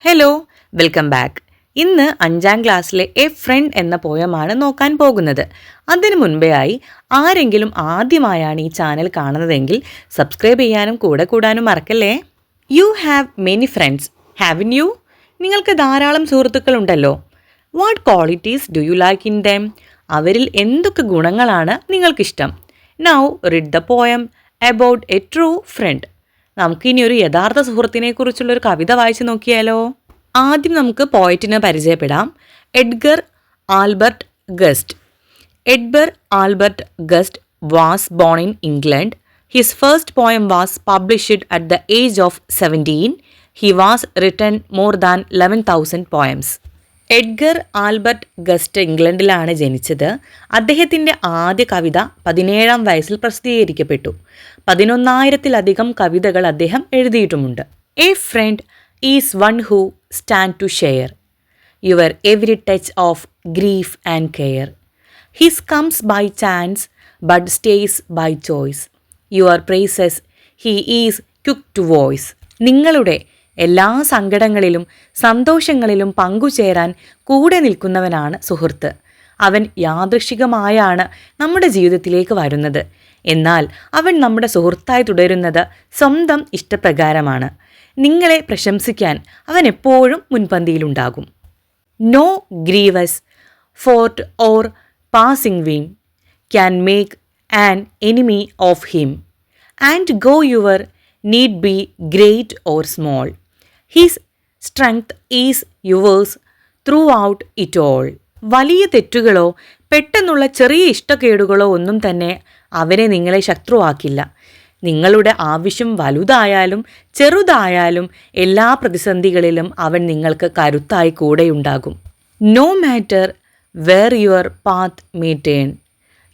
Hello, welcome back. ഇന്ന് 5ാം ക്ലാസ്സിലെ a friend എന്ന പോയമാണ് നോക്കാൻ പോകുന്നത്. അതിനു മുൻപേ ആയി ആരെങ്കിലും ആദ്യമായാണ് ഈ ചാനൽ കാണുന്നതെങ്കിൽ സബ്സ്ക്രൈബ് ചെയ്യാനും കൂടെ കൂടാനും മറക്കല്ലേ. You have many friends, haven't you? നിങ്ങൾക്ക് ധാരാളം സുഹൃത്തുക്കൾ ഉണ്ടല്ലോ. What qualities do you like in them? അവരിൽ എന്തൊക്കെ ഗുണങ്ങളാണ് നിങ്ങൾക്കിഷ്ടം? Now read the poem about a true friend. നമുക്കിനി ഒരു യഥാർത്ഥ സുഹൃത്തിനെ കുറിച്ചുള്ളൊരു കവിത വായിച്ചു നോക്കിയാലോ. ആദ്യം നമുക്ക് പോയറ്റിനെ പരിചയപ്പെടാം. Edgar Albert Guest. Edgar Albert Guest was born in England. His first poem was published at the age of 17. He was written more than 11,000 poems. Edgar Albert Guest ഇംഗ്ലണ്ടിലാണ് ജനിച്ചത്. അദ്ദേഹത്തിൻ്റെ ആദ്യ കവിത 17ാം വയസ്സിൽ പ്രസിദ്ധീകരിക്കപ്പെട്ടു. 11,000-ലധികം കവിതകൾ അദ്ദേഹം എഴുതിയിട്ടുമുണ്ട്. A friend is one who stand to share your every touch of grief and care. His comes by chance but stays by choice. Your praises he is quick to voice. നിങ്ങളുടെ എല്ലാ സങ്കടങ്ങളിലും സന്തോഷങ്ങളിലും പങ്കുചേരാൻ കൂടെ നിൽക്കുന്നവനാണ് സുഹൃത്ത്. അവൻ യാദൃശ്ചികമായാണ് നമ്മുടെ ജീവിതത്തിലേക്ക് വരുന്നത്. എന്നാൽ അവൻ നമ്മുടെ സുഹൃത്തായി തുടരുന്നത് സ്വന്തം ഇഷ്ടപ്രകാരമാണ്. നിങ്ങളെ പ്രശംസിക്കാൻ അവൻ എപ്പോഴും മുൻപന്തിയിലുണ്ടാകും. No grievous fault or passing whim can make an enemy of him. And go your need be great or small. His strength is yours throughout it all. വലിയ തെറ്റുകളോ പെട്ടെന്നുള്ള ചെറിയ ഇഷ്ടക്കേടുകളോ ഒന്നും തന്നെ അവനെ നിങ്ങളെ ശത്രുവാക്കില്ല. നിങ്ങളുടെ ആവശ്യം വലുതായാലും ചെറുതായാലും എല്ലാ പ്രതിസന്ധികളിലും അവൻ നിങ്ങൾക്ക് കരുത്തായി കൂടെയുണ്ടാകും. No matter where your path may turn,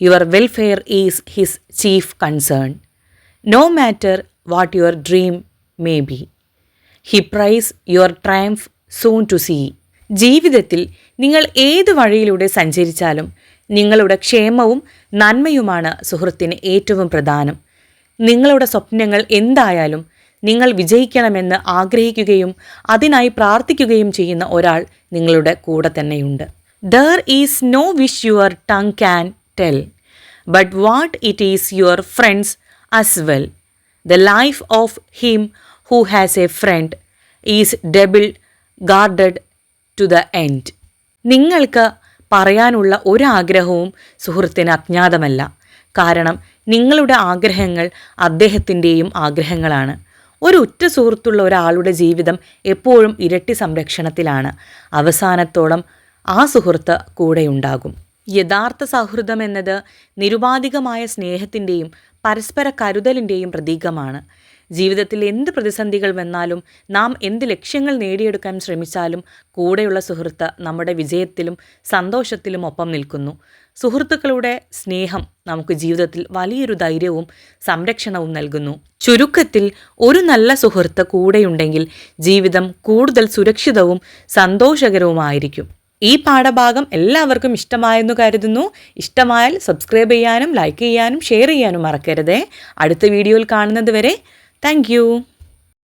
your welfare is his chief concern. No matter what your dream may be, he praise your triumph soon to see. ജീവിതത്തിൽ നിങ്ങൾ ഏത് വഴിയിലൂടെ സഞ്ചരിച്ചാലും നിങ്ങളുടെ ക്ഷേമവും നന്മയുമാണ് സുഹൃത്തിന് ഏറ്റവും പ്രധാനം. നിങ്ങളുടെ സ്വപ്നങ്ങൾ എന്തായാലും നിങ്ങൾ വിജയിക്കണമെന്ന് ആഗ്രഹിക്കുകയും അതിനായി പ്രാർത്ഥിക്കുകയും ചെയ്യുന്ന ഒരാൾ നിങ്ങളുടെ കൂടെ തന്നെയുണ്ട്. There is no wish your tongue can tell, but what it is your friends as well. The life of him who has a friend is double guarded to the end. നിങ്ങൾക്ക് പറയാനുള്ള ഒരാഗ്രഹവും സുഹൃത്തിന് അജ്ഞാതമല്ല. കാരണം നിങ്ങളുടെ ആഗ്രഹങ്ങൾ അദ്ദേഹത്തിൻ്റെയും ആഗ്രഹങ്ങളാണ്. ഒരു ഉറ്റ സുഹൃത്തുള്ള ഒരാളുടെ ജീവിതം എപ്പോഴും ഇരട്ടി സംരക്ഷണത്തിലാണ്. അവസാനത്തോളം ആ സുഹൃത്ത് കൂടെയുണ്ടാകും. യഥാർത്ഥ സൗഹൃദം എന്നത് നിരുപാധികമായ സ്നേഹത്തിൻ്റെയും പരസ്പര കരുതലിൻ്റെയും പ്രതീകമാണ്. ജീവിതത്തിൽ എന്ത് പ്രതിസന്ധികൾ വന്നാലും നാം എന്ത് ലക്ഷ്യങ്ങൾ നേടിയെടുക്കാൻ ശ്രമിച്ചാലും കൂടെയുള്ള സുഹൃത്ത് നമ്മുടെ വിജയത്തിലും സന്തോഷത്തിലും ഒപ്പം നിൽക്കുന്നു. സുഹൃത്തുക്കളുടെ സ്നേഹം നമുക്ക് ജീവിതത്തിൽ വലിയൊരു ധൈര്യവും സംരക്ഷണവും നൽകുന്നു. ചുരുക്കത്തിൽ ഒരു നല്ല സുഹൃത്ത് കൂടെയുണ്ടെങ്കിൽ ജീവിതം കൂടുതൽ സുരക്ഷിതവും സന്തോഷകരവുമായിരിക്കും. ഈ പാഠഭാഗം എല്ലാവർക്കും ഇഷ്ടമായെന്ന് കരുതുന്നു. ഇഷ്ടമായാൽ സബ്സ്ക്രൈബ് ചെയ്യാനും ലൈക്ക് ചെയ്യാനും ഷെയർ ചെയ്യാനും മറക്കരുതേ. അടുത്ത വീഡിയോയിൽ കാണുന്നത് വരെ താങ്ക് യു.